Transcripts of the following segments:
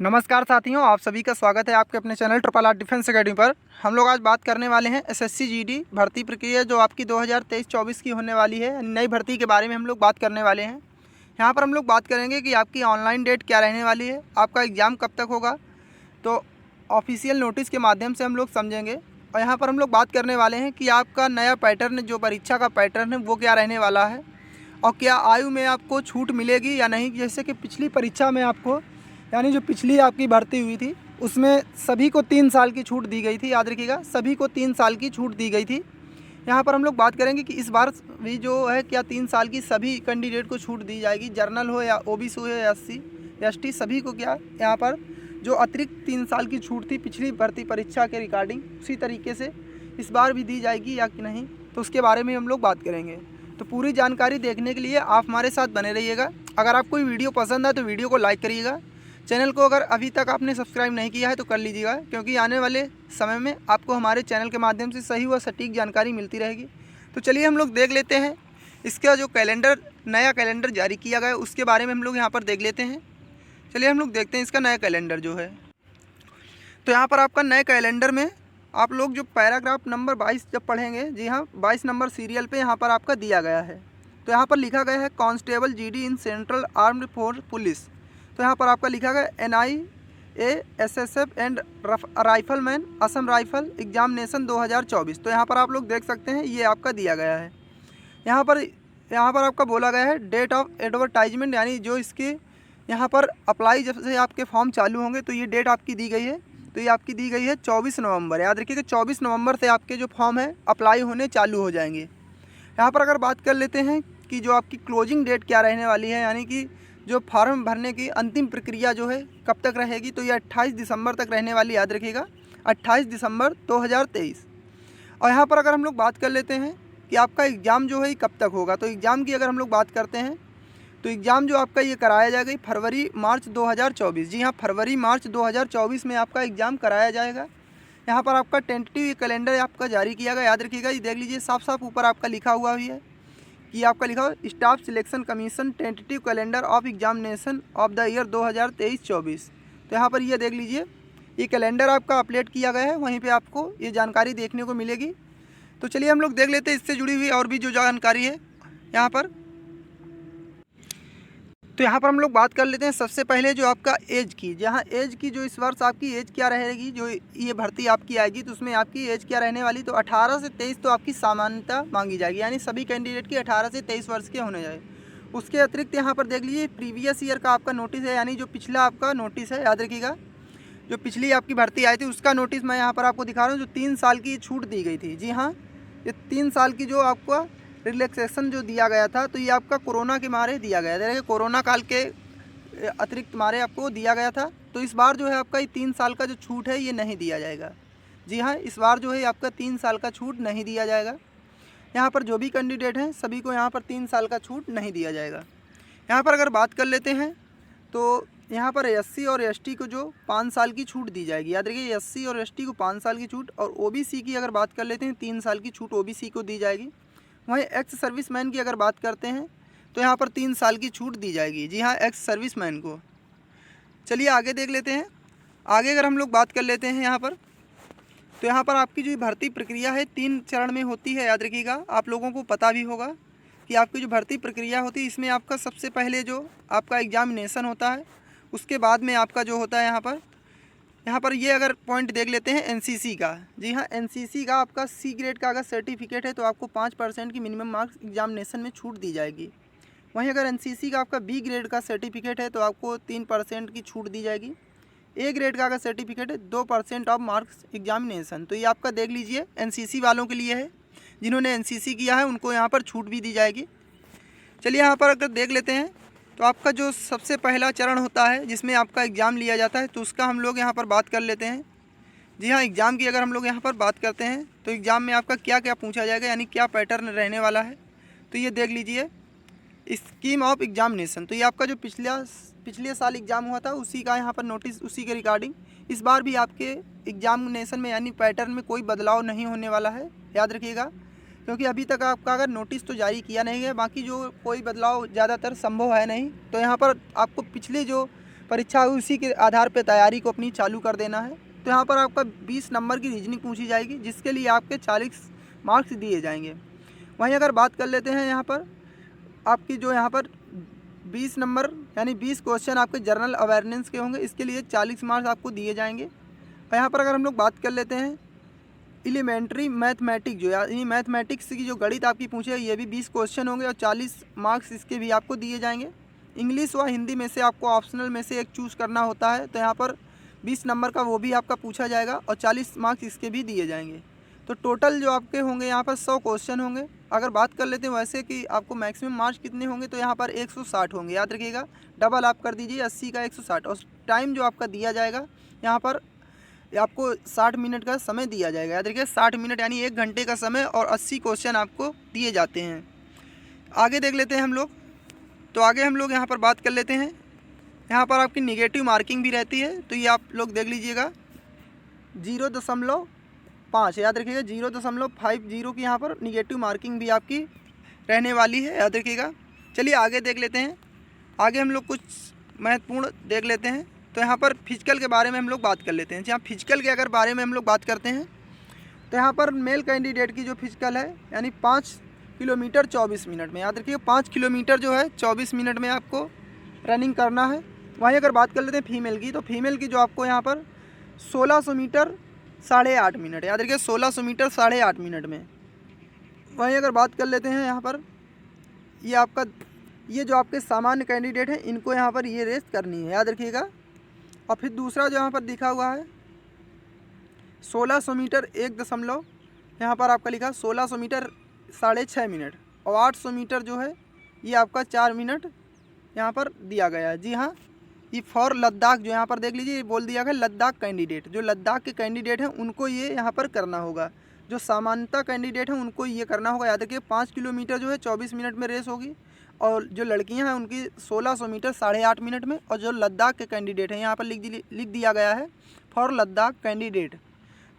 नमस्कार साथियों, आप सभी का स्वागत है आपके अपने channel triple R defence academy पर। हम लोग आज बात करने वाले हैं एसएससी जीडी भर्ती प्रक्रिया जो आपकी 2023-24 की होने वाली है। नई भर्ती के बारे में हम लोग बात करने वाले हैं। यहाँ पर हम लोग बात करेंगे कि आपकी ऑनलाइन डेट क्या रहने वाली है, आपका एग्ज़ाम कब तक होगा, तो ऑफिशियल नोटिस के माध्यम से हम लोग समझेंगे। और यहाँ पर हम लोग बात करने वाले हैं कि आपका नया पैटर्न, जो परीक्षा का पैटर्न है वो क्या रहने वाला है और क्या आयु में आपको छूट मिलेगी या नहीं। जैसे कि पिछली परीक्षा में आपको, यानी जो पिछली आपकी भर्ती हुई थी उसमें सभी को 3 साल की छूट दी गई थी। याद रखिएगा, सभी को 3 साल की छूट दी गई थी। यहाँ पर हम लोग बात करेंगे कि इस बार भी जो है क्या 3 साल की सभी कैंडिडेट को छूट दी जाएगी, जर्नल हो या ओबीसी हो या एससी एसटी, सभी को क्या यहाँ पर जो अतिरिक्त 3 साल की छूट थी पिछली भर्ती परीक्षा के रिगार्डिंग, उसी तरीके से इस बार भी दी जाएगी या कि नहीं, तो उसके बारे में हम लोग बात करेंगे। तो पूरी जानकारी देखने के लिए आप हमारे साथ बने रहिएगा। अगर आपको वीडियो पसंद है तो वीडियो को लाइक करिएगा। चैनल को अगर अभी तक आपने सब्सक्राइब नहीं किया है तो कर लीजिएगा, क्योंकि आने वाले समय में आपको हमारे चैनल के माध्यम से सही व सटीक जानकारी मिलती रहेगी। तो चलिए हम लोग देख लेते हैं इसका जो कैलेंडर, नया कैलेंडर जारी किया गया है उसके बारे में हम लोग यहाँ पर देख लेते हैं। चलिए हम लोग देखते हैं इसका नया कैलेंडर जो है। तो यहाँ पर आपका नए कैलेंडर में आप लोग जो पैराग्राफ नंबर 22 जब पढ़ेंगे, जी हाँ 22 नंबर सीरियल पे यहाँ पर आपका दिया गया है। तो यहाँ पर लिखा गया है constable GD in central armed force police. तो यहाँ पर आपका लिखा गया NIA SSF and rifleman Assam rifle examination 2024। तो यहाँ पर आप लोग देख सकते हैं ये आपका दिया गया है। यहाँ पर आपका बोला गया है डेट ऑफ एडवर्टाइजमेंट, यानी जो इसके यहाँ पर अप्लाई जब से आपके फॉर्म चालू होंगे तो ये डेट आपकी दी गई है। तो ये आपकी दी गई है 24 नवंबर। याद रखिएगा 24 नवंबर से आपके जो फॉर्म है अप्लाई होने चालू हो जाएंगे। यहाँ पर अगर बात कर लेते हैं कि जो आपकी क्लोजिंग डेट क्या रहने वाली है, यानी कि जो फॉर्म भरने की अंतिम प्रक्रिया जो है कब तक रहेगी, तो ये 28 दिसंबर तक रहने वाली। याद रखिएगा 28 दिसंबर 2023। और यहाँ पर अगर हम लोग बात कर लेते हैं कि आपका एग्ज़ाम जो है कब तक होगा, तो एग्ज़ाम की अगर हम लोग बात करते हैं तो एग्ज़ाम जो आपका ये कराया जाएगा फरवरी मार्च 2024। जी हाँ, फरवरी मार्च 2024 में आपका एग्ज़ाम कराया जाएगा। यहाँ पर आपका टेंटेटिव कैलेंडर आपका जारी किया गया। याद रखिएगा, ये देख लीजिए साफ साफ ऊपर आपका लिखा हुआ भी है कि आपका लिखा हुआ staff selection commission tentative calendar of examination of the year 2023-24। तो यहाँ पर ये देख लीजिए, ये कैलेंडर आपका अपडेट किया गया है, वहीं पे आपको ये जानकारी देखने को मिलेगी। तो चलिए हम लोग देख लेते हैं इससे जुड़ी हुई और भी जो जानकारी है यहाँ पर। तो यहाँ पर हम लोग बात कर लेते हैं सबसे पहले जो आपका एज की, जहाँ एज की जो इस वर्ष आपकी एज क्या रहेगी, जो ये भर्ती आपकी आएगी तो उसमें आपकी एज क्या रहने वाली, तो 18 से 23 तो आपकी सामान्यता मांगी जाएगी, यानी सभी कैंडिडेट की 18 से 23 वर्ष के होने जाए। उसके अतिरिक्त यहाँ पर देख लीजिए प्रीवियस ईयर का आपका नोटिस है, यानी जो पिछला आपका नोटिस है। याद रखिएगा जो पिछली आपकी भर्ती आई थी उसका नोटिस मैं यहाँ पर आपको दिखा रहा हूँ, जो 3 साल की छूट दी गई थी। जी हाँ, ये 3 साल की जो आपका रिलैक्सेशन जो दिया गया था, तो ये आपका कोरोना के मारे दिया गया था। देखिए कोरोना काल के अतिरिक्त मारे आपको दिया गया था। तो इस बार जो है आपका ये 3 साल का जो छूट है ये नहीं दिया जाएगा। जी हाँ, इस बार जो है आपका 3 साल का छूट नहीं दिया जाएगा। यहाँ पर जो भी कैंडिडेट हैं सभी को यहाँ पर 3 साल का छूट नहीं दिया जाएगा। यहाँ पर अगर बात कर लेते हैं तो यहाँ पर SC और ST को जो 5 साल की छूट दी जाएगी। याद रखिए SC और ST को 5 साल की छूट, और OBC की अगर बात कर लेते हैं 3 साल की छूट OBC को दी जाएगी। वहीं एक्स सर्विसमैन की अगर बात करते हैं तो यहाँ पर 3 साल की छूट दी जाएगी। जी हाँ, एक्स सर्विसमैन को। चलिए आगे देख लेते हैं। आगे अगर हम लोग बात कर लेते हैं यहाँ पर, तो यहाँ पर आपकी जो भर्ती प्रक्रिया है 3 चरण में होती है। याद रखिएगा, आप लोगों को पता भी होगा कि आपकी जो भर्ती प्रक्रिया होती है इसमें आपका सबसे पहले जो आपका एग्जामिनेशन होता है, उसके बाद में आपका जो होता है यहाँ पर ये अगर पॉइंट देख लेते हैं NCC का। जी हाँ, NCC का आपका C ग्रेड का अगर सर्टिफिकेट है तो आपको 5% की मिनिमम मार्क्स एग्जामिनेशन में छूट दी जाएगी। वहीं अगर NCC का आपका B ग्रेड का सर्टिफिकेट है तो आपको 3% की छूट दी जाएगी। A ग्रेड का अगर सर्टिफिकेट है 2% ऑफ मार्क्स एग्जामिनेशन। तो ये आपका देख लीजिए NCC वालों के लिए है, जिन्होंने NCC किया है उनको यहाँ पर छूट भी दी जाएगी। चलिए यहाँ पर अगर देख लेते हैं तो आपका जो सबसे पहला चरण होता है जिसमें आपका एग्ज़ाम लिया जाता है, तो उसका हम लोग यहाँ पर बात कर लेते हैं। जी हाँ, एग्ज़ाम की अगर हम लोग यहाँ पर बात करते हैं तो एग्ज़ाम में आपका क्या क्या पूछा जाएगा, यानी क्या पैटर्न रहने वाला है, तो ये देख लीजिए स्कीम ऑफ एग्जामिनेशन। तो ये आपका जो पिछले साल एग्ज़ाम हुआ था उसी का यहाँ पर नोटिस, उसी के रिगार्डिंग इस बार भी आपके एग्जामिनेशन में यानी पैटर्न में कोई बदलाव नहीं होने वाला है। याद रखिएगा, क्योंकि अभी तक आपका अगर नोटिस तो जारी किया नहीं है, बाकी जो कोई बदलाव ज़्यादातर संभव है नहीं। तो यहाँ पर आपको पिछले जो परीक्षा उसी के आधार पर तैयारी को अपनी चालू कर देना है। तो यहाँ पर आपका 20 नंबर की रीजनिंग पूछी जाएगी, जिसके लिए आपके 40 मार्क्स दिए जाएंगे। वहीं अगर बात कर लेते हैं यहाँ पर आपकी जो यहाँ पर 20 नंबर यानी 20 क्वेश्चन आपके जनरल अवेयरनेस के होंगे, इसके लिए 40 मार्क्स आपको दिए जाएंगे। और यहाँ पर अगर हम लोग बात कर लेते हैं एलिमेंट्री मैथमेटिक्स जो यानी मैथमेटिक्स की जो गणित आपकी पूछे, ये भी 20 क्वेश्चन होंगे और 40 मार्क्स इसके भी आपको दिए जाएंगे। इंग्लिश व हिंदी में से आपको ऑप्शनल में से एक चूज़ करना होता है, तो यहाँ पर 20 नंबर का वो भी आपका पूछा जाएगा और 40 मार्क्स इसके भी दिए जाएंगे। तो टोटल जो आपके होंगे यहाँ पर 100 क्वेश्चन होंगे। अगर बात कर लेते हैं वैसे कि आपको मैक्सिमम मार्क्स कितने होंगे, तो यहाँ पर 160 होंगे। याद रखिएगा, डबल आप कर दीजिए 80 का 160। और टाइम जो आपका दिया जाएगा यहाँ पर आपको 60 मिनट का समय दिया जाएगा। याद रखिए 60 मिनट यानी 1 घंटे का समय और 80 क्वेश्चन आपको दिए जाते हैं। आगे देख लेते हैं हम लोग। तो आगे हम लोग यहाँ पर बात कर लेते हैं, यहाँ पर आपकी निगेटिव मार्किंग भी रहती है, तो ये आप लोग देख लीजिएगा 0.5। याद रखिएगा 0.50 की यहाँ पर निगेटिव मार्किंग भी आपकी रहने वाली है। याद रखिएगा। चलिए आगे देख लेते हैं। आगे हम लोग कुछ महत्वपूर्ण देख लेते हैं। तो यहाँ पर फिजिकल के बारे में हम लोग बात कर लेते हैं। जहाँ फिजिकल के अगर बारे में हम लोग बात करते हैं, तो यहाँ पर मेल कैंडिडेट की जो फिजिकल है यानी 5 किलोमीटर 24 मिनट में। याद रखिएगा 5 किलोमीटर जो है 24 मिनट में आपको रनिंग करना है। वहीं अगर बात कर लेते हैं फीमेल की, तो फीमेल की जो आपको यहाँ पर 1600 मीटर 8.5 मिनट। याद रखिए 1600 मीटर 8.5 मिनट में। वहीं अगर बात कर लेते हैं यहाँ पर ये जो आपके सामान्य कैंडिडेट हैं, इनको यहाँ पर ये रेस करनी है। याद रखिएगा। और फिर दूसरा जो यहाँ पर लिखा हुआ है 1600 मीटर 1 यहाँ पर आपका लिखा 1600 मीटर 6.5 मिनट और 800 मीटर जो है ये आपका 4 मिनट यहाँ पर दिया गया है। जी हाँ, ये फॉर लद्दाख जो यहाँ पर देख लीजिए, ये बोल दिया गया लद्दाख कैंडिडेट। जो लद्दाख के कैंडिडेट हैं उनको ये यहाँ पर करना होगा। जो सामान्यता कैंडिडेट हैं उनको ये करना होगा। याद रखिए 5 किलोमीटर जो है 24 मिनट में रेस होगी और जो लड़कियां हैं उनकी 1600 मीटर 8.5 मिनट में। और जो लद्दाख के कैंडिडेट हैं यहाँ पर लिख दिया गया है फॉर लद्दाख कैंडिडेट,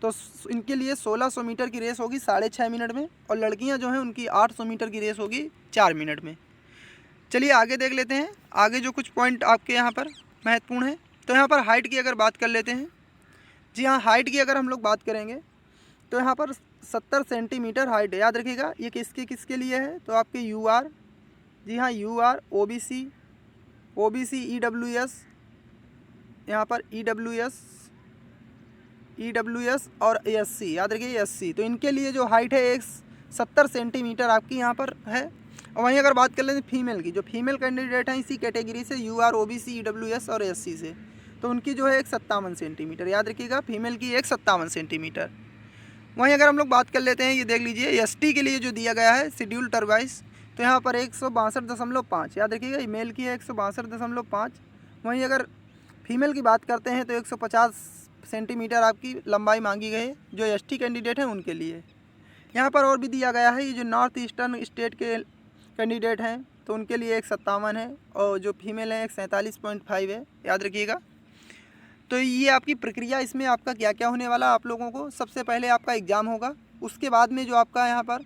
तो इनके लिए 1600 मीटर की रेस होगी 6.5 मिनट में और लड़कियां जो हैं उनकी 800 मीटर की रेस होगी 4 मिनट में। चलिए आगे देख लेते हैं। आगे जो कुछ पॉइंट आपके यहाँ पर महत्वपूर्ण है, तो यहाँ पर हाइट की अगर बात कर लेते हैं। जी हाँ, हाइट की अगर हम लोग बात करेंगे तो यहाँ पर 70 सेंटीमीटर हाइट है। याद रखिएगा ये किसके लिए है, तो आपके UR, जी हाँ UR, OBC EWS, यहाँ पर EWS और SC। याद रखिए SC, तो इनके लिए जो हाइट है 70 सेंटीमीटर आपकी यहाँ पर है। और वहीं अगर बात कर लेते हैं फीमेल की, जो फीमेल कैंडिडेट हैं इसी कैटेगरी से UR, OBC EWS और SC से, तो उनकी जो है 57 सेंटीमीटर। याद रखिएगा फीमेल की 57 सेंटीमीटर। वहीं अगर हम लोग बात कर लेते हैं, ये देख लीजिए ST के लिए जो दिया गया है शेड्यूल टर्वाइज, तो यहाँ पर 162.5। याद रखिएगा मेल की है 162.5। वहीं अगर फीमेल की बात करते हैं तो 150 सेंटीमीटर आपकी लंबाई मांगी गई है जो ST कैंडिडेट हैं उनके लिए। यहाँ पर और भी दिया गया है, ये जो नॉर्थ ईस्टर्न स्टेट के कैंडिडेट हैं तो उनके लिए 157 है और जो फीमेल है 147.5 है। याद रखिएगा। तो ये आपकी प्रक्रिया, इसमें आपका क्या क्या होने वाला आप लोगों को, सबसे पहले आपका एग्ज़ाम होगा, उसके बाद में जो आपका यहाँ पर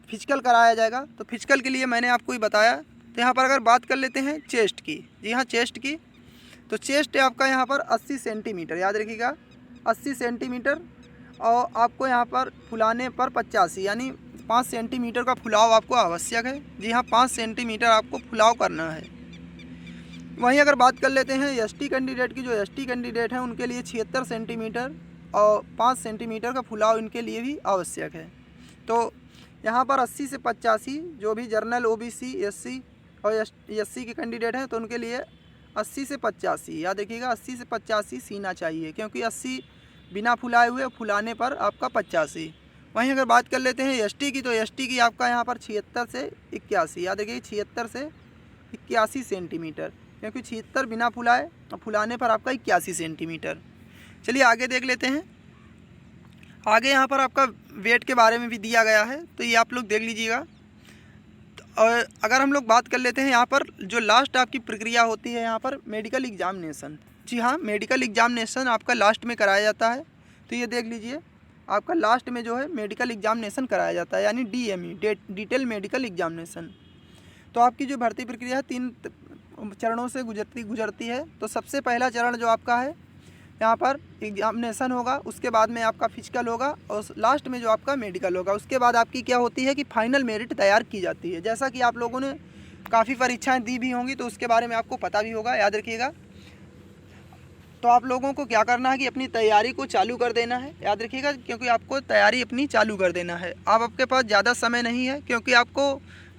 फिजिकल कराया जाएगा। तो फिजिकल के लिए मैंने आपको ही बताया। तो यहाँ पर अगर बात कर लेते हैं चेस्ट की, जी हाँ चेस्ट की, तो चेस्ट है आपका यहाँ पर 80 सेंटीमीटर। याद रखिएगा 80 सेंटीमीटर और आपको यहाँ पर फुलाने पर 85 यानी 5 सेंटीमीटर का फुलाव आपको आवश्यक है। जी हाँ 5 सेंटीमीटर आपको फुलाव करना है। वहीं अगर बात कर लेते हैं ST कैंडिडेट की, जो ST कैंडिडेट हैं उनके लिए 76 सेंटीमीटर और 5 सेंटीमीटर का फुलाव इनके लिए भी आवश्यक है। तो यहाँ पर 80 से 85 जो भी जर्नल OBC SC और SC के कैंडिडेट हैं तो उनके लिए 80 से 85। याद रखिएगा 80 से 85 सीना चाहिए, क्योंकि 80 बिना फुलाए हुए, फुलाने पर आपका 85। वहीं अगर बात कर लेते हैं ST की, तो ST की आपका यहाँ पर 76 से 81। याद रखिए 76 से 81 सेंटीमीटर, क्योंकि 76 बिना फुलाए और फुलाने पर आपका 81 सेंटीमीटर। चलिए आगे देख लेते हैं। आगे यहाँ पर आपका वेट के बारे में भी दिया गया है, तो ये आप लोग देख लीजिएगा। और अगर हम लोग बात कर लेते हैं यहाँ पर जो लास्ट आपकी प्रक्रिया होती है यहाँ पर मेडिकल एग्जामिनेशन। जी हाँ, मेडिकल एग्जामिनेशन आपका लास्ट में कराया जाता है। तो ये देख लीजिए आपका लास्ट में जो है मेडिकल एग्जामिनेशन कराया जाता है, यानी DME डिटेल मेडिकल एग्जामिनेशन। तो आपकी जो भर्ती प्रक्रिया है 3 चरणों से गुजरती है। तो सबसे पहला चरण जो आपका है, यहाँ पर एग्जामिनेशन होगा, उसके बाद में आपका फिजिकल होगा और लास्ट में जो आपका मेडिकल होगा। उसके बाद आपकी क्या होती है कि फाइनल मेरिट तैयार की जाती है। जैसा कि आप लोगों ने काफ़ी परीक्षाएं दी भी होंगी तो उसके बारे में आपको पता भी होगा, याद रखिएगा। तो आप लोगों को क्या करना है कि अपनी तैयारी को चालू कर देना है, याद रखिएगा, क्योंकि आपको तैयारी अपनी चालू कर देना है। अब आपके पास ज़्यादा समय नहीं है, क्योंकि आपको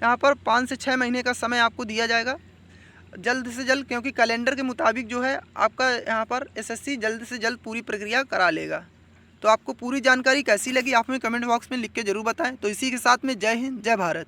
यहाँ पर 5 से 6 महीने का समय आपको दिया जाएगा जल्द से जल्द, क्योंकि कैलेंडर के मुताबिक जो है आपका यहाँ पर एसएससी जल्द से जल्द पूरी प्रक्रिया करा लेगा। तो आपको पूरी जानकारी कैसी लगी आप हमें कमेंट बॉक्स में लिख के ज़रूर बताएं। तो इसी के साथ में जय हिंद, जय भारत।